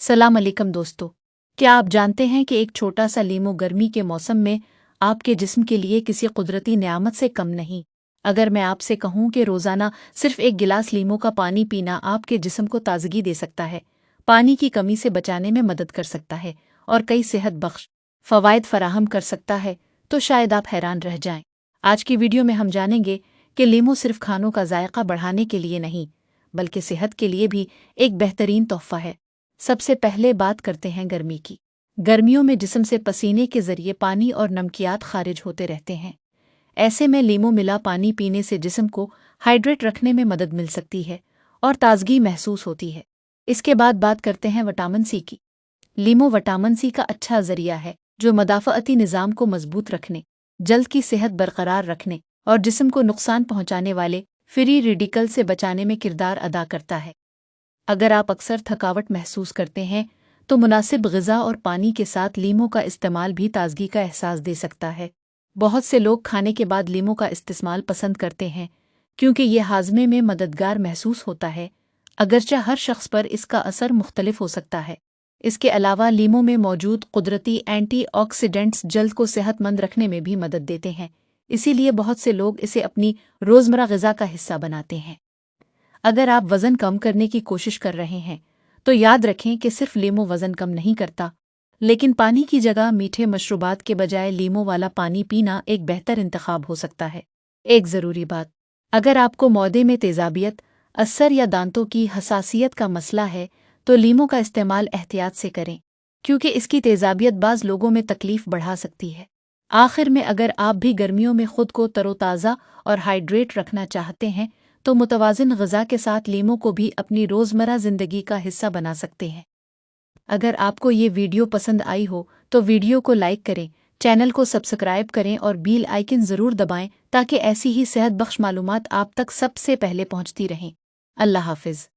सलाम अलैकुम दोस्तों। क्या आप जानते हैं कि एक छोटा सा लीमू गर्मी के मौसम में आपके जिस्म के लिए किसी कुदरती नेमत से कम नहीं। अगर मैं आपसे कहूं कि रोज़ाना सिर्फ एक गिलास लीमू का पानी पीना आपके जिस्म को ताजगी दे सकता है, पानी की कमी से बचाने में मदद कर सकता है और कई सेहत बख्श फ़वाइद फराहम कर सकता है, तो शायद आप हैरान रह जाएं। आज की वीडियो में हम जानेंगे कि लीमू सिर्फ खानों का जायका बढ़ाने के लिए नहीं, बल्कि सेहत के लिए भी एक बेहतरीन तोहफा है। सबसे पहले बात करते हैं गर्मी की। गर्मियों में जिस्म से पसीने के जरिए पानी और नमकियात खारिज होते रहते हैं। ऐसे में लीमू मिला पानी पीने से जिस्म को हाइड्रेट रखने में मदद मिल सकती है और ताजगी महसूस होती है। इसके बाद बात करते हैं विटामिन सी की। लीमू विटामिन सी का अच्छा जरिया है जो मदाफ़अती निज़ाम को मजबूत रखने, जल्द की सेहत बरकरार रखने और जिस्म को नुकसान पहुंचाने वाले फ्री रेडिकल से बचाने में किरदार अदा करता है। अगर आप अक्सर थकावट महसूस करते हैं तो मुनासिब ग़िज़ा और पानी के साथ लीमू का इस्तेमाल भी ताजगी का एहसास दे सकता है। बहुत से लोग खाने के बाद लीमू का इस्तेमाल पसंद करते हैं क्योंकि ये हाजमे में मददगार महसूस होता है, अगरचे हर शख्स पर इसका असर मुख्तलिफ हो सकता है। इसके अलावा लीमू में मौजूद कुदरती एंटीऑक्सीडेंट्स जल्द को सेहतमंद रखने में भी मदद देते हैं, इसीलिए बहुत से लोग इसे अपनी रोज़मर्रा ग़िज़ा का हिस्सा बनाते हैं। अगर आप वज़न कम करने की कोशिश कर रहे हैं तो याद रखें कि सिर्फ लीमू वज़न कम नहीं करता, लेकिन पानी की जगह मीठे मशरूबात के बजाय लीमू वाला पानी पीना एक बेहतर इंतखाब हो सकता है। एक ज़रूरी बात, अगर आपको मौदे में तेज़ाबियत, असर या दांतों की हसासियत का मसला है तो लीमू का इस्तेमाल एहतियात से करें, क्योंकि इसकी तेज़ाबियत बाज़ लोगों में तकलीफ बढ़ा सकती है। आखिर में, अगर आप भी गर्मियों में खुद को तरोताज़ा और हाइड्रेट रखना चाहते हैं तो मुतवाज़िन ग़िज़ा के साथ लीमू को भी अपनी रोज़मर्रा ज़िंदगी का हिस्सा बना सकते हैं। अगर आपको ये वीडियो पसंद आई हो तो वीडियो को लाइक करें, चैनल को सब्सक्राइब करें और बेल आइकन ज़रूर दबाएं ताकि ऐसी ही सेहत बख्श मालूमात आप तक सबसे पहले पहुंचती रहें। अल्लाह हाफ़िज़।